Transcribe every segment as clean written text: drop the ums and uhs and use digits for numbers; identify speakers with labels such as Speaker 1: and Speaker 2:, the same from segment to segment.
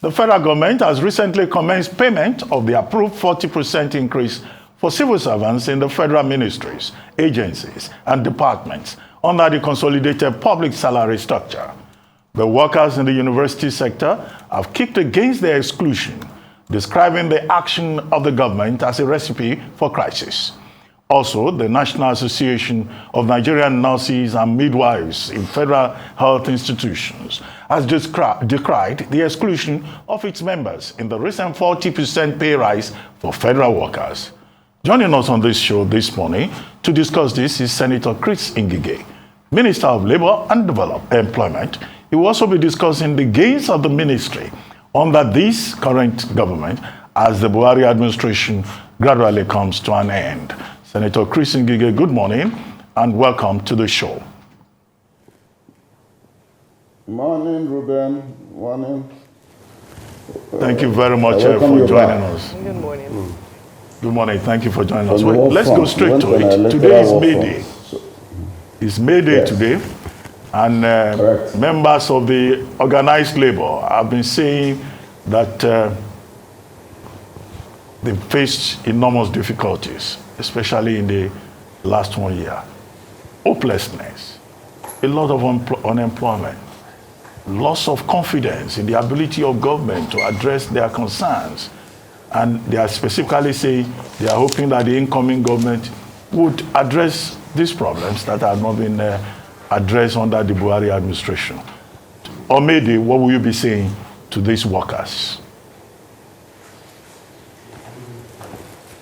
Speaker 1: The federal government has recently commenced payment of the approved 40% increase for civil servants in the federal ministries, agencies, and departments under the consolidated public salary structure. The workers in the university sector have kicked against their exclusion, describing the action of the government as a recipe for crisis. Also, the National Association of Nigerian Nurses and Midwives in Federal Health Institutions has decried the exclusion of its members in the recent 40% pay rise for federal workers. Joining us on this show this morning to discuss this is Senator Ngige, Minister of Labor and Employment. He will also be discussing the gains of the ministry under this current government as the Buhari administration gradually comes to an end. Senator Ngige, good morning and welcome to the show.
Speaker 2: Morning, Ruben. Morning.
Speaker 1: Thank you very much for joining us.
Speaker 3: Good morning.
Speaker 1: Good morning. Thank you for joining us. Well, let's go straight to it. Today is May Day. It's May Day today, and members of the organized labor have been saying that they faced enormous difficulties, especially in the last 1 year. Hopelessness, a lot of unemployment, loss of confidence in the ability of government to address their concerns. And they are specifically saying they are hoping that the incoming government would address these problems that have not been addressed under the Buhari administration. On May Day, what will you be saying to these workers?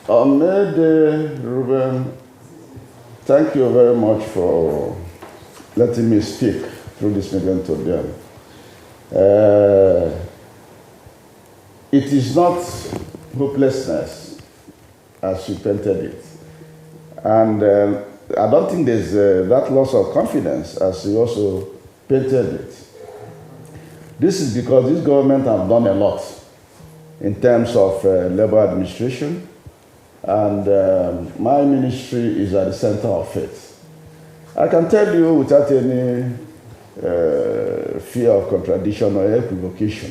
Speaker 2: On May Day, Ruben, thank you very much for letting me speak through this medium to them. It is not hopelessness as you painted it. And I don't think there's that loss of confidence as you also painted it. This is because this government have done a lot in terms of labor administration, and my ministry is at the center of it. I can tell you without any fear of contradiction or equivocation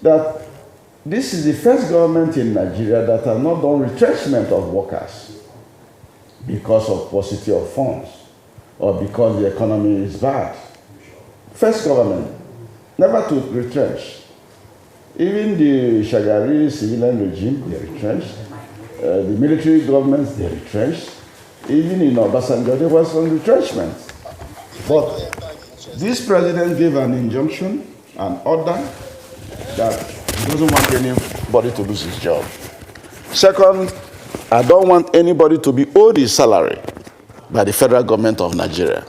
Speaker 2: that this is the first government in Nigeria that has not done retrenchment of workers because of paucity of funds or because the economy is bad. First government, never to retrench. Even the Shagari civilian regime, they retrenched. The military governments, they retrenched. Even in Obasanjo, there was some retrenchment. But this president gave an injunction, an order, that he doesn't want anybody to lose his job. Second, I don't want anybody to be owed his salary by the federal government of Nigeria.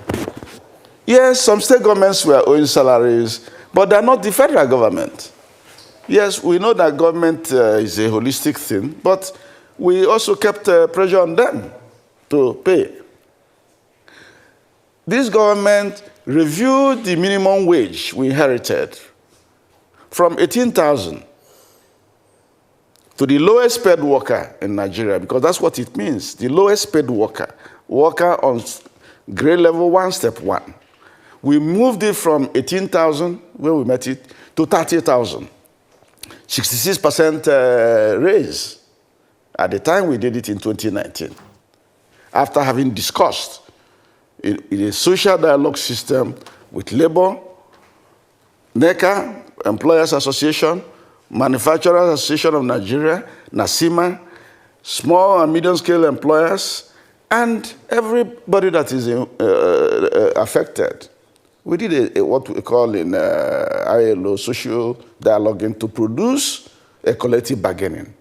Speaker 2: Yes, some state governments were owing salaries, but they're not the federal government. Yes, we know that government is a holistic thing, but we also kept pressure on them to pay. This government reviewed the minimum wage we inherited from 18,000 to the lowest paid worker in Nigeria, because that's what it means, the lowest paid worker on grade level 1, step 1. We moved it from 18,000, where we met it, to 30,000. 66% raise. At the time we did it in 2019. After having discussed in a social dialogue system with labor, NECA, Employers Association, Manufacturers Association of Nigeria, NASIMA, small and medium-scale employers, and everybody that is affected. We did what we call in ILO social dialoguing to produce a collective bargaining.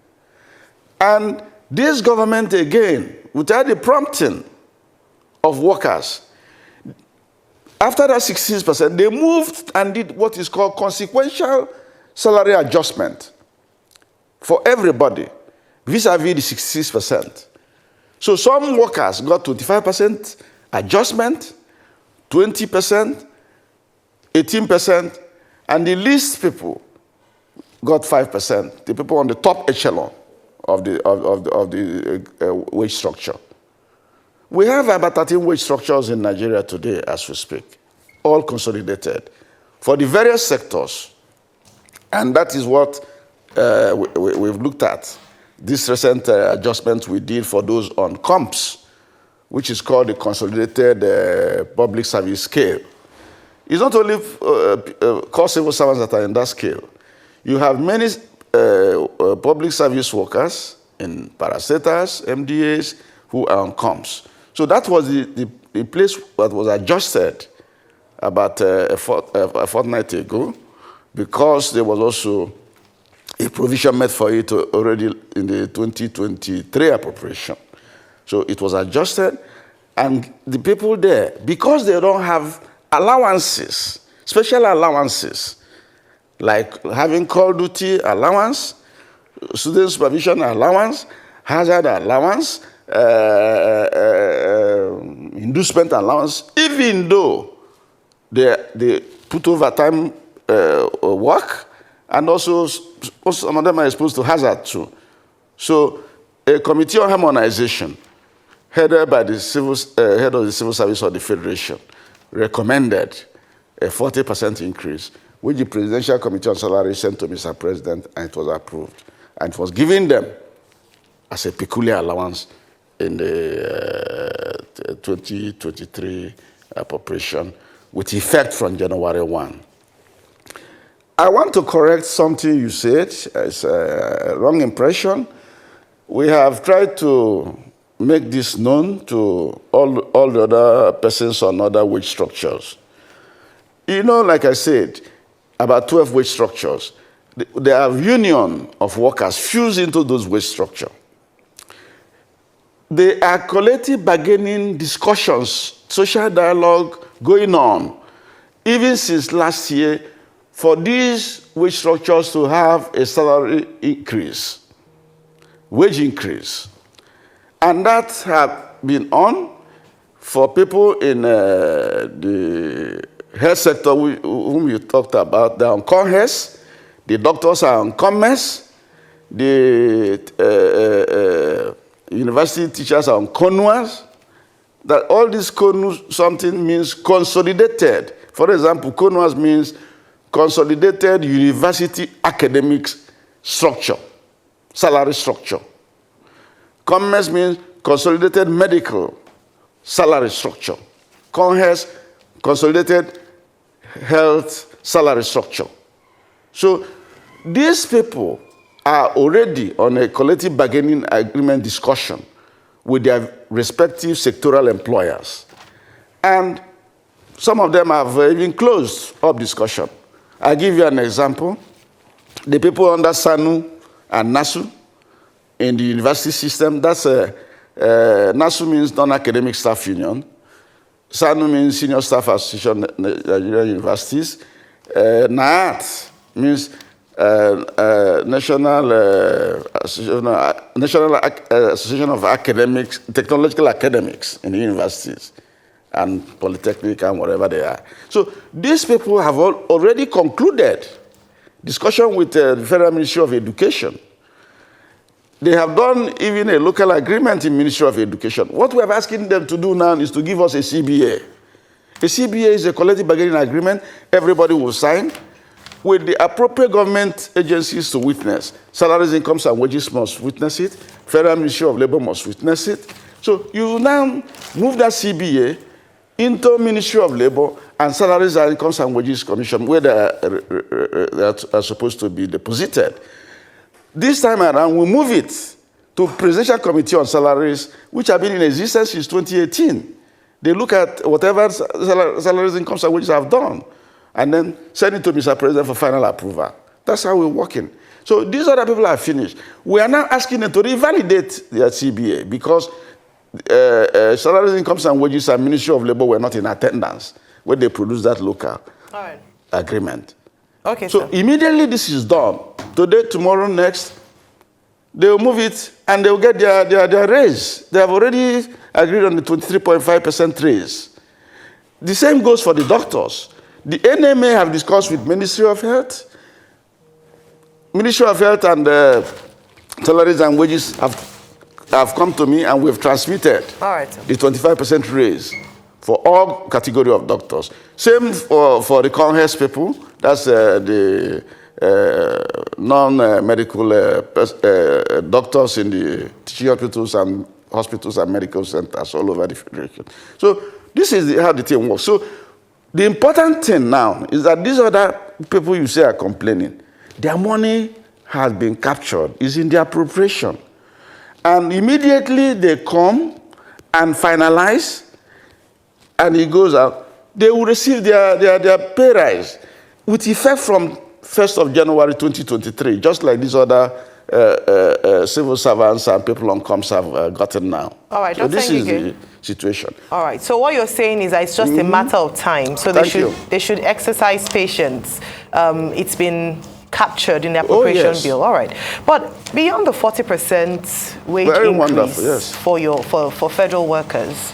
Speaker 2: And this government, again, without the prompting of workers, after that 16%, they moved and did what is called consequential salary adjustment for everybody, vis-a-vis the 66%. So some workers got 25% adjustment, 20%, 18%, and the least people got 5%, the people on the top echelon of the wage structure. We have about 13 wage structures in Nigeria today as we speak, all consolidated, for the various sectors And that is what we've looked at. This recent adjustment we did for those on comps, which is called the Consolidated Public Service Scale. It's not only core civil servants that are in that scale. You have many public service workers in parastatals, MDAs, who are on comps. So that was the place that was adjusted about a fortnight ago, because there was also a provision made for it already in the 2023 appropriation. So it was adjusted, and the people there, because they don't have allowances, special allowances, like having call duty allowance, student supervision allowance, hazard allowance, inducement allowance, even though they put overtime work, and also some of them are exposed to hazard too. So a committee on harmonization, headed by the head of the civil service of the Federation, recommended a 40% increase, which the Presidential Committee on Salary sent to Mr. President, and it was approved. And it was given them as a peculiar allowance in the 2023 appropriation, with effect from January 1. I want to correct something you said. It's a wrong impression. We have tried to make this known to all the other persons on other wage structures. You know, like I said, about 12 wage structures. There are union of workers fused into those wage structures. There are collective bargaining discussions, social dialogue going on, even since last year, for these wage structures to have a salary increase, wage increase. And that has been on for people in the health sector whom you talked about. They're on CONHES, the doctors are on COMMES, the university teachers are on CONUAS. That all this something means consolidated. For example, CONUAS means consolidated university academics structure, salary structure. COMMES means consolidated medical salary structure. CONHES, consolidated health salary structure. So these people are already on a collective bargaining agreement discussion with their respective sectoral employers. And some of them have even closed up discussion. I'll give you an example. The people under SANU and NASU in the university system, that's NASU means Non-Academic Staff Union. SANU means Senior Staff Association of Nigerian Universities. NAAT means National Association of Academics, Technological Academics in the universities and Polytechnic and whatever they are. So these people have already concluded discussion with the Federal Ministry of Education. They have done even a local agreement in Ministry of Education. What we are asking them to do now is to give us a CBA. A CBA is a collective bargaining agreement. Everybody will sign with the appropriate government agencies to witness. Salaries, incomes, and wages must witness it. Federal Ministry of Labor must witness it. So you now move that CBA into Ministry of Labor and Salaries and Incomes and Wages Commission, where they are supposed to be deposited. This time around, we move it to Presidential Committee on Salaries, which have been in existence since 2018. They look at whatever salaries, incomes, and wages have done, and then send it to Mr. President for final approval. That's how we're working. So these other people are finished. We are now asking them to revalidate their CBA because salaries, incomes, and wages and Ministry of Labor were not in attendance when they produced that local agreement.
Speaker 3: Okay,
Speaker 2: so immediately this is done. Today, tomorrow, next, they will move it and they will get their raise. They have already agreed on the 23.5% raise. The same goes for the doctors. The NMA have discussed with Ministry of Health. Ministry of Health and Salaries and Wages have come to me and we've transmitted the 25% raise for all category of doctors. Same for the CONHES people. That's the non-medical doctors in the teaching hospitals and medical centers all over the Federation. So this is how the thing works. So the important thing now is that these other people you say are complaining, their money has been captured, is in the appropriation. And immediately they come and finalize, and it goes out, they will receive their pay rise with effect from 1st of January 2023, just like these other civil servants and people on comms have gotten now.
Speaker 3: All right,
Speaker 2: so this is the situation.
Speaker 3: All right, so what you're saying is that it's just a matter of time. So they should exercise patience. It's been captured in the appropriation bill. All right, but beyond the 40% wage increase for federal workers,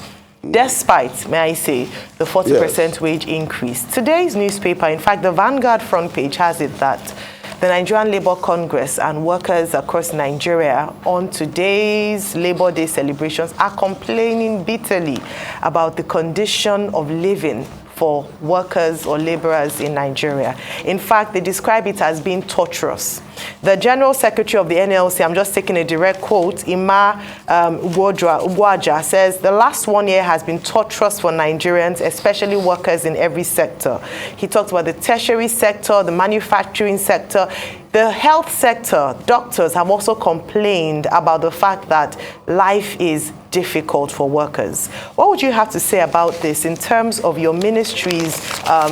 Speaker 3: despite, may I say, the 40% wage increase, today's newspaper, in fact, the Vanguard front page has it that the Nigerian Labour Congress and workers across Nigeria on today's Labour Day celebrations are complaining bitterly about the condition of living for workers or laborers in Nigeria. In fact, they describe it as being torturous. The General Secretary of the NLC, I'm just taking a direct quote, Ima Ugwaja, says the last 1 year has been torturous for Nigerians, especially workers in every sector. He talked about the tertiary sector, the manufacturing sector. The health sector, doctors have also complained about the fact that life is difficult for workers. What would you have to say about this in terms of your ministry's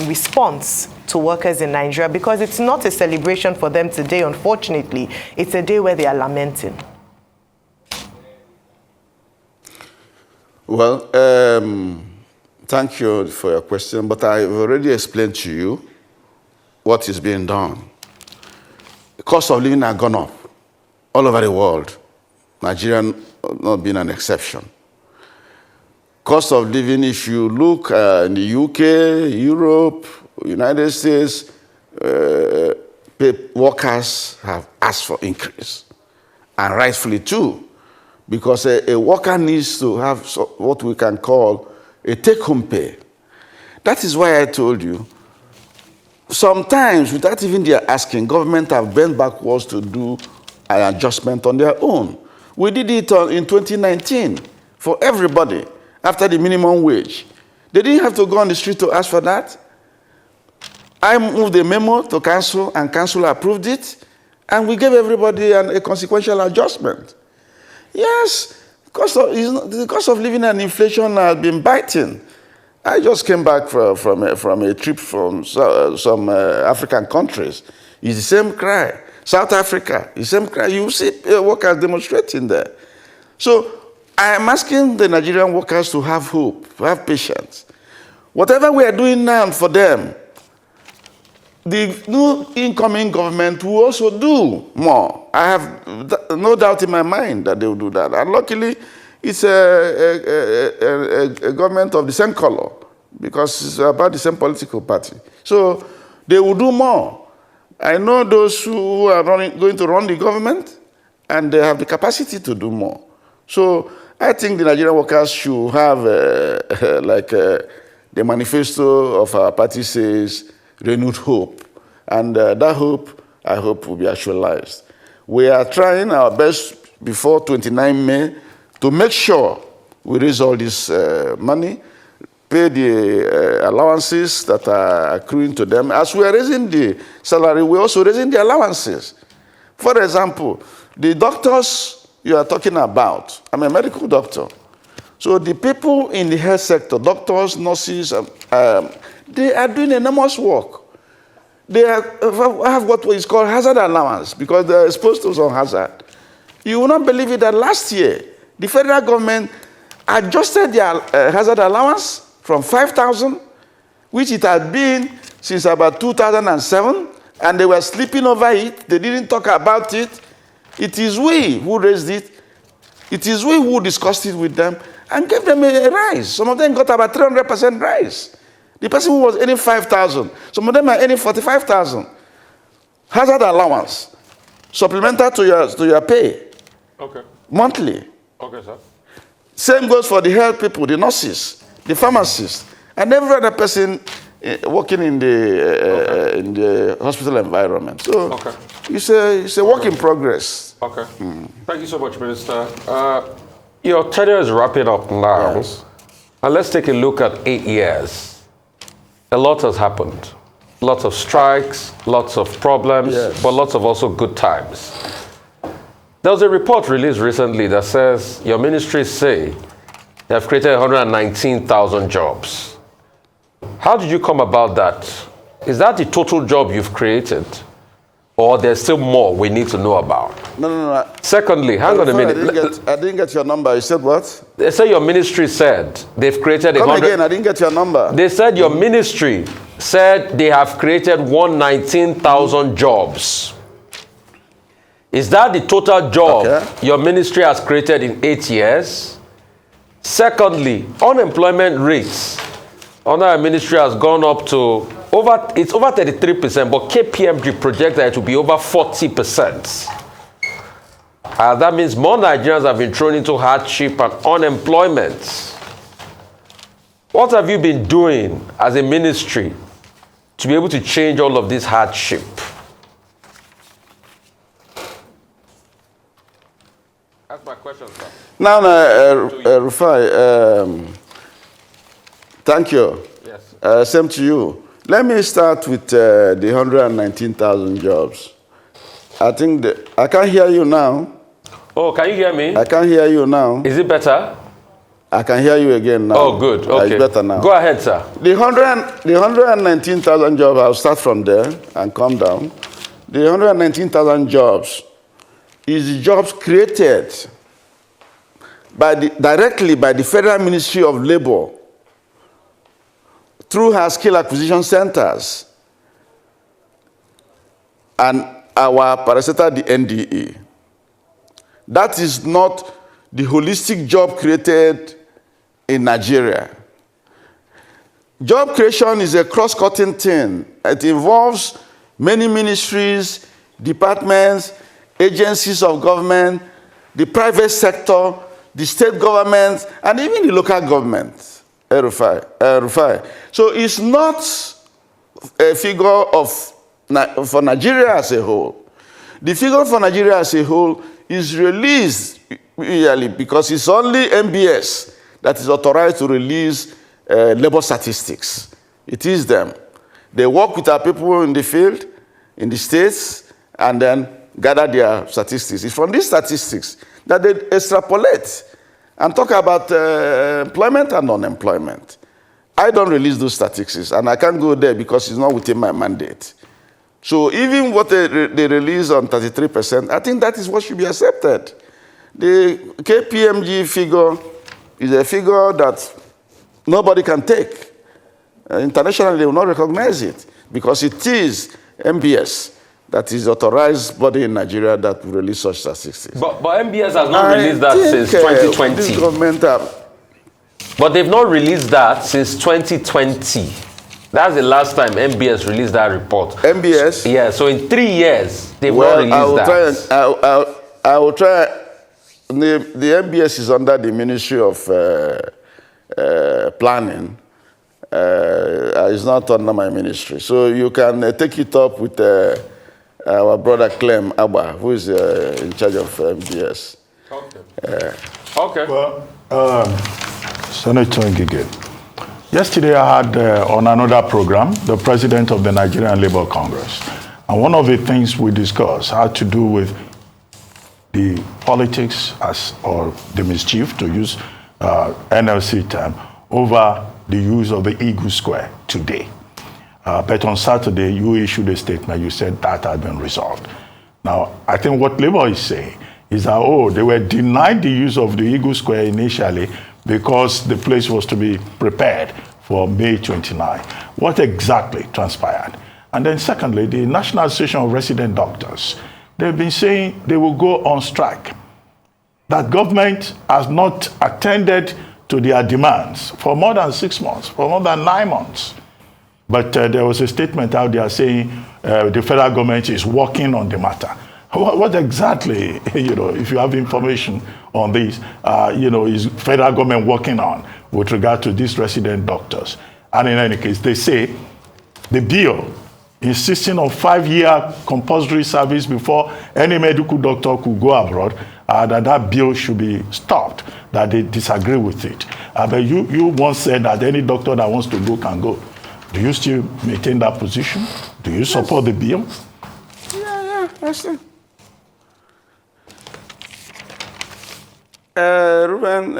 Speaker 3: response to workers in Nigeria? Because it's not a celebration for them today, unfortunately. It's a day where they are lamenting.
Speaker 2: Well, thank you for your question, but I've already explained to you what is being done. The cost of living has gone up all over the world. Nigeria not being an exception. Cost of living, if you look in the UK, Europe, United States, workers have asked for increase, and rightfully too, because a worker needs to have what we can call a take-home pay. That is why I told you, sometimes without even their asking, government have bent backwards to do an adjustment on their own. We did it in 2019 for everybody after the minimum wage. They didn't have to go on the street to ask for that. I moved a memo to council, and council approved it, and we gave everybody a consequential adjustment. Yes, the cost of living and inflation has been biting. I just came back from a trip from some African countries. It's the same cry. South Africa, the same cry. You see workers demonstrating there. So I am asking the Nigerian workers to have hope, to have patience. Whatever we are doing now for them, the new incoming government will also do more. I have no doubt in my mind that they will do that. And luckily, it's a government of the same color, because it's about the same political party. So they will do more. I know those who are going to run the government, and they have the capacity to do more. So I think the Nigerian workers should have, the manifesto of our party says, renewed hope. And that hope, I hope, will be actualized. We are trying our best before 29 May to make sure we raise all this money, pay the allowances that are accruing to them. As we are raising the salary, we're also raising the allowances. For example, the doctors you are talking about, I'm a medical doctor. So the people in the health sector, doctors, nurses, they are doing enormous work. They have what is called hazard allowance, because they are exposed to some hazard. You will not believe it that last year, the federal government adjusted their hazard allowance from 5,000, which it had been since about 2007, and they were sleeping over it. They didn't talk about it. It is we who raised it. It is we who discussed it with them and gave them a rise. Some of them got about 300% rise. The person who was earning 5,000, some of them are earning 45,000. Hazard allowance, supplemental to your pay.
Speaker 1: Okay.
Speaker 2: Monthly.
Speaker 1: Okay, sir.
Speaker 2: Same goes for the health people, the nurses, the pharmacists, and every other person working in the hospital environment. So it's a work in progress.
Speaker 4: Okay. Thank you so much, Minister. Your tenure is wrapping up now.
Speaker 2: Yes.
Speaker 4: And let's take a look at 8 years. A lot has happened. Lots of strikes, lots of problems, but lots of also good times. There was a report released recently that says your ministry say they have created 119,000 jobs. How did you come about that? Is that the total job you've created? Or there's still more we need to know about?
Speaker 2: No.
Speaker 4: Secondly, hang on a minute.
Speaker 2: I didn't get your number. You said what?
Speaker 4: They say your ministry said they've created
Speaker 2: Come again, I didn't get your number.
Speaker 4: They said your ministry said they have created 119,000 jobs. Is that the total job your ministry has created in 8 years? Secondly, unemployment rates under our ministry has gone up to over 33%, but KPMG projects that it will be over 40%. That means more Nigerians have been thrown into hardship and unemployment. What have you been doing as a ministry to be able to change all of this hardship? That's my question, sir.
Speaker 2: Now, Rufai, thank you.
Speaker 4: Yes.
Speaker 2: Same to you. Let me start with the 119,000 jobs. I think I can't hear you now.
Speaker 4: Oh, can you hear me?
Speaker 2: I can't hear you now.
Speaker 4: Is it better?
Speaker 2: I can hear you again now.
Speaker 4: Oh, good. Okay.
Speaker 2: It's better now.
Speaker 4: Go ahead, sir.
Speaker 2: The 119,000 jobs, I'll start from there and come down. The 119,000 jobs is the jobs created directly by the Federal Ministry of Labor through her skill acquisition centers and our parastatal, the NDA. That is not the holistic job created in Nigeria. Job creation is a cross-cutting thing. It involves many ministries, departments, agencies of government, the private sector, the state government, and even the local government. Rufai. So it's not a figure for Nigeria as a whole. The figure for Nigeria as a whole is released yearly because it's only MBS that is authorized to release labor statistics. It is them. They work with our people in the field, in the states, and then gather their statistics. It's from these statistics that they extrapolate and talk about employment and unemployment. I don't release those statistics, and I can't go there because it's not within my mandate. So even what they release on 33%, I think that is what should be accepted. The KPMG figure is a figure that nobody can take. Internationally, they will not recognize it because it is MBS that is authorized body in Nigeria that will release such statistics.
Speaker 4: But MBS has not released that since 2020.
Speaker 2: This government,
Speaker 4: but they've not released that since 2020. That's the last time MBS released that report.
Speaker 2: MBS?
Speaker 4: Yeah, so in 3 years, they've not released that.
Speaker 2: I will try. The MBS is under the Ministry of Planning. It's not under my ministry. So you can take it up with our brother Clem Abba, who is in charge of MBS.
Speaker 4: Okay.
Speaker 1: Well, Senator Ngige, yesterday I had on another program the president of the Nigerian Labour Congress. And one of the things we discussed had to do with the politics or the mischief, to use NLC term, over the use of the Eagle Square today. But on Saturday, you issued a statement. You said that had been resolved. Now, I think what Labour is saying is that, they were denied the use of the Eagle Square initially because the place was to be prepared for May 29. What exactly transpired? And then secondly, the National Association of Resident Doctors, they've been saying they will go on strike. That government has not attended to their demands for more than 6 months, for more than 9 months. But there was a statement out there saying the federal government is working on the matter. What exactly, if you have information on this, is federal government working on with regard to these resident doctors? And in any case, they say the bill insisting on 5-year compulsory service before any medical doctor could go abroad, that bill should be stopped, that they disagree with it. But you once said that any doctor that wants to go can go. Do you still maintain that position? Do you support the bill?
Speaker 2: Yeah, that's it. Ruben,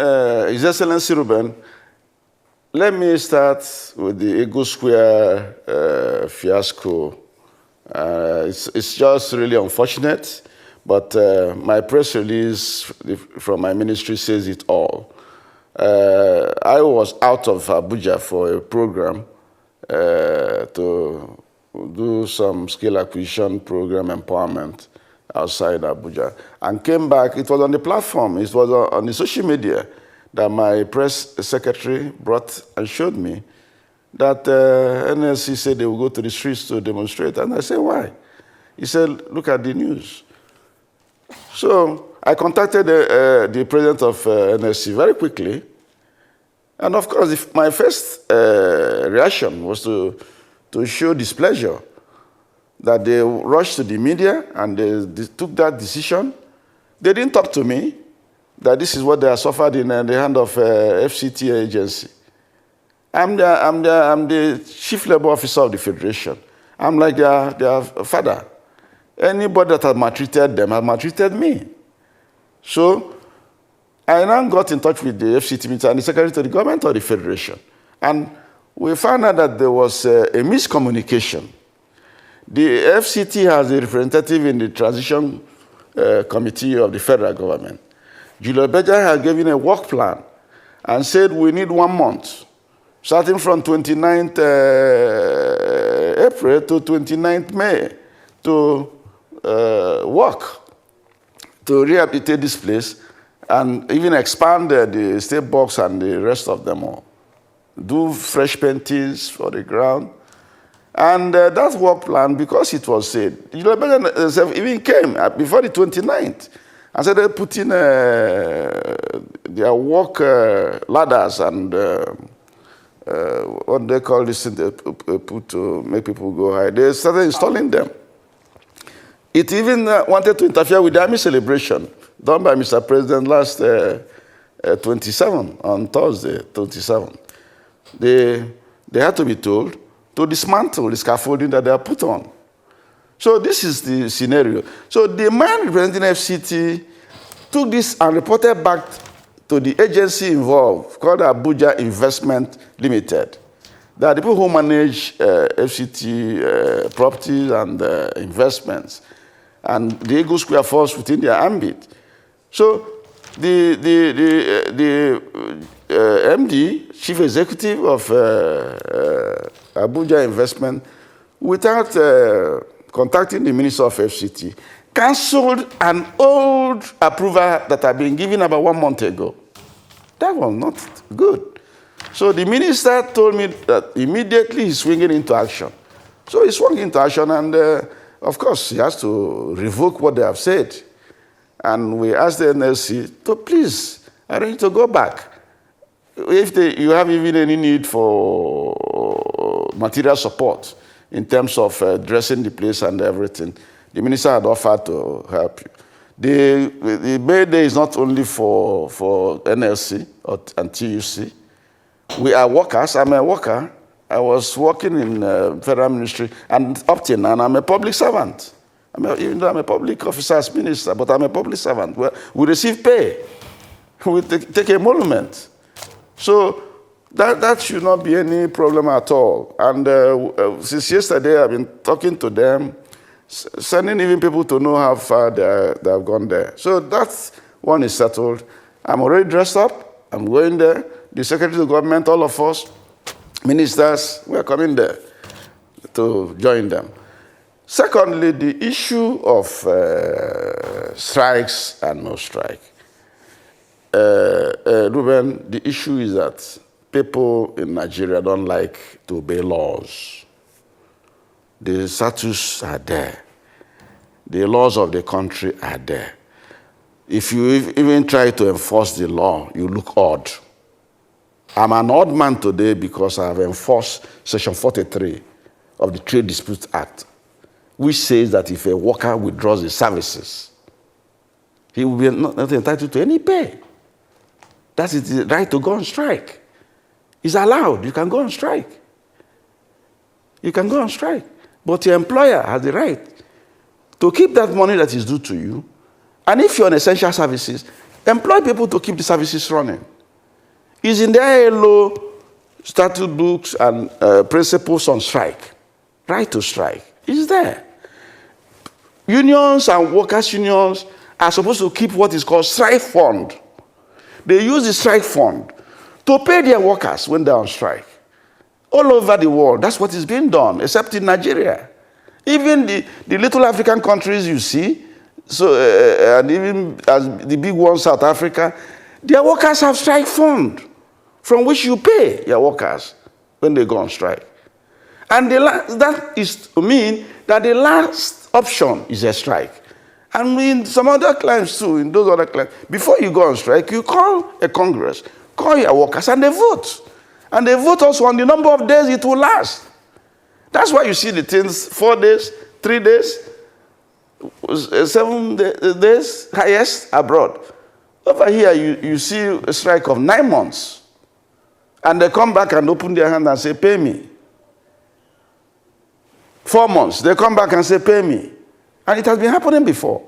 Speaker 2: His Excellency Ruben, let me start with the Eagle Square fiasco. It's just really unfortunate, but my press release from my ministry says it all. I was out of Abuja for a program to do some skill acquisition program empowerment outside Abuja, and came back. It was on the platform, it was on the social media that my press secretary brought and showed me that NLC said they will go to the streets to demonstrate. And I said, why? He said, look at the news. So I contacted the president of NLC very quickly. And of course, my first reaction was to show displeasure that they rushed to the media and they took that decision. They didn't talk to me that this is what they have suffered in the hand of FCT agency. I'm the chief labor officer of the federation. I'm like their father. Anybody that has maltreated them has maltreated me. So I now got in touch with the FCT minister and the secretary to the government of the federation. And we found out that there was a miscommunication. The FCT has a representative in the transition committee of the federal government. Julio Beja has given a work plan and said we need 1 month, starting from 29th April to 29th May, to work to rehabilitate this place and even expand the state box and the rest of them all. Do fresh paintings for the ground. And that work plan, because it was said, even came before the 29th and started putting their work ladders and what they call this thing they put to make people go high. They started installing them. It even wanted to interfere with the army celebration done by Mr. President last 27, on Thursday, 27. They had to be told to dismantle the scaffolding that they are put on. So this is the scenario. So the man representing FCT took this and reported back to the agency involved, called Abuja Investment Limited. They are the people who manage FCT properties and investments, and the Eagle Square falls within their ambit. So the MD, Chief Executive of Abuja Investment, without contacting the Minister of FCT, cancelled an old approval that had been given about 1 month ago. That was not good. So the minister told me that immediately he's swinging into action. So he swung into action, and of course, he has to revoke what they have said. And we asked the NLC to please arrange to go back. If you have even any need for material support in terms of dressing the place and everything, the minister had offered to help you. The May Day is not only for NLC and TUC. We are workers. I'm a worker. I was working in federal ministry and up till now, and I'm a public servant. Even though I'm a public officer as minister, but I'm a public servant. We receive pay. We take emolument. So that should not be any problem at all. And since yesterday, I've been talking to them, sending even people to know how far they have gone there. So that one is settled. I'm already dressed up. I'm going there. The Secretary of Government, all of us, ministers, we are coming there to join them. Secondly, the issue of strikes and no strike. Ruben, the issue is that people in Nigeria don't like to obey laws. The statutes are there. The laws of the country are there. If you even try to enforce the law, you look odd. I'm an odd man today because I have enforced Section 43 of the Trade Disputes Act, which says that if a worker withdraws his services, he will be not entitled to any pay. That's his right to go on strike. It's allowed. You can go on strike. You can go on strike. But your employer has the right to keep that money that is due to you. And if you're on essential services, employ people to keep the services running. It's in the ILO statute books and principles on strike. Right to strike is there. Unions and workers' unions are supposed to keep what is called strike fund. They use the strike fund to pay their workers when they're on strike. All over the world, that's what is being done, except in Nigeria. Even the little African countries you see, and even as the big ones, South Africa, their workers have strike fund from which you pay your workers when they go on strike. And that is to mean that the last option is a strike. And in some other climes too, in those other climes, before you go on strike, you call a Congress, call your workers, and they vote. And they vote also on the number of days it will last. That's why you see the things 4 days, 3 days, 7 days, highest abroad. Over here, you see a strike of 9 months. And they come back and open their hand and say, pay me. 4 months, they come back and say, pay me. And it has been happening before.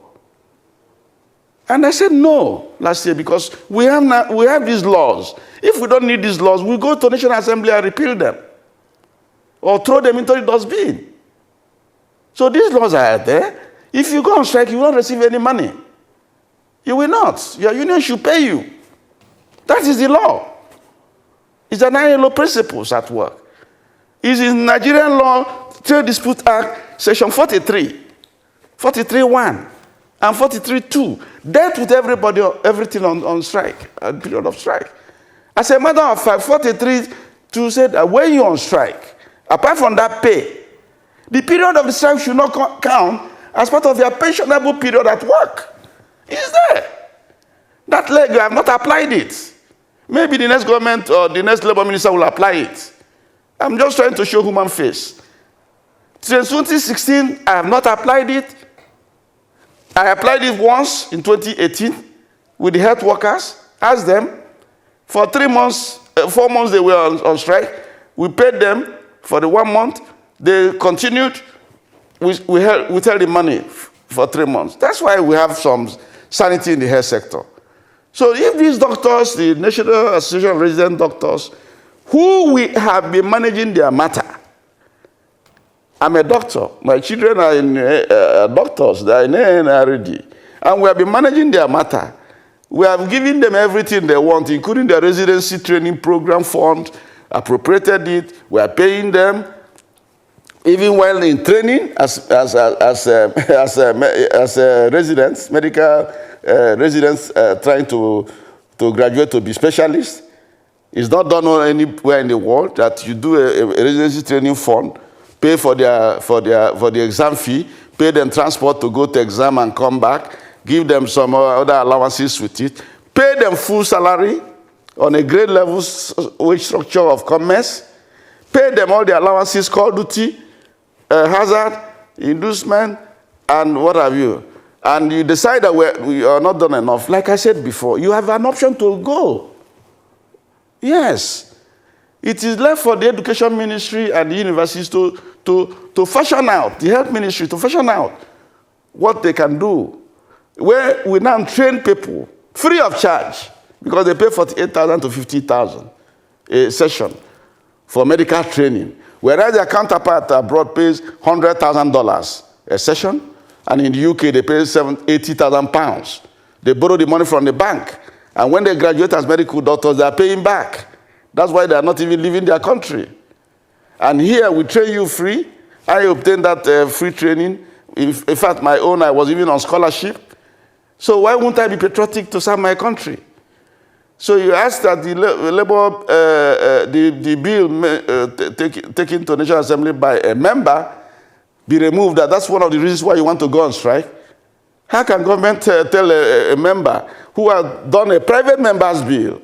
Speaker 2: And I said no last year because we have these laws. If we don't need these laws, we go to National Assembly and repeal them. Or throw them into the dustbin. So these laws are there. If you go on strike, you won't receive any money. You will not. Your union should pay you. That is the law. It's an ILO principles at work. It's in Nigerian law, Trade Dispute Act, Section 43, 43.1, and 43.2. Dealt with everything on strike, at period of strike. As a matter of fact, 43.2 said that when you're on strike, apart from that pay, the period of the strike should not count as part of your pensionable period at work. It's there. That leg, you have not applied it. Maybe the next government or the next labor minister will apply it. I'm just trying to show human face. Since 2016, I have not applied it. I applied it once in 2018 with the health workers. Asked them. For 3 months, 4 months they were on strike. We paid them for the 1 month. They continued. We held the money for 3 months. That's why we have some sanity in the health sector. So if these doctors, the National Association of Resident Doctors, who we have been managing their matter, I'm a doctor. My children are doctors. They are in NRD. And we have been managing their matter. We have given them everything they want, including their residency training program fund, appropriated it. We are paying them. Even while in training as residents, medical residents trying to graduate to be specialists. It's not done anywhere in the world that you do a residency training fund, pay for the exam fee, pay them transport to go to exam and come back, give them some other allowances with it, pay them full salary on a grade level wage structure of commerce, pay them all the allowances, call duty, hazard, inducement, and what have you. And you decide that we are not done enough. Like I said before, you have an option to go. Yes. It is left for the education ministry and the universities to fashion out, the health ministry to fashion out what they can do. Where we now train people free of charge because they pay 48,000 to 50,000 a session for medical training. Whereas their counterpart abroad pays $100,000 a session. And in the UK, they pay 80,000 pounds. They borrow the money from the bank. And when they graduate as medical doctors, they are paying back. That's why they are not even leaving their country. And here, we train you free. I obtained that free training. In fact, my own, I was even on scholarship. So why won't I be patriotic to serve my country? So you ask that the bill taken to National Assembly by a member be removed. That's one of the reasons why you want to go on strike. How can government tell a member who has done a private member's bill,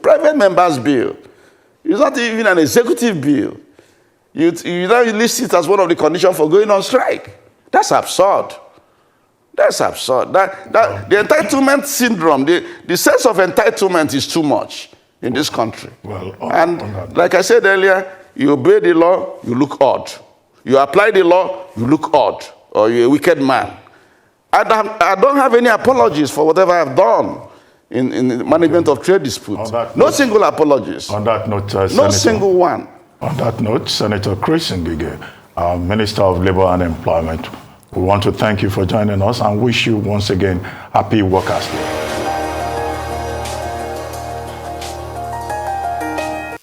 Speaker 2: It's not even an executive bill. You now list it as one of the conditions for going on strike. That's absurd. That's absurd. The entitlement syndrome, the sense of entitlement is too much in this country.
Speaker 1: Well,
Speaker 2: like I said earlier, you obey the law, you look odd. You apply the law, you look odd, or you're a wicked man. I don't have any apologies for whatever I've done in the management of trade disputes. No single apologies.
Speaker 1: On that note,
Speaker 2: no single one.
Speaker 1: On that note, Senator Chris Ngige, Minister of Labor and Employment, we want to thank you for joining us and wish you once again happy Workers' Day.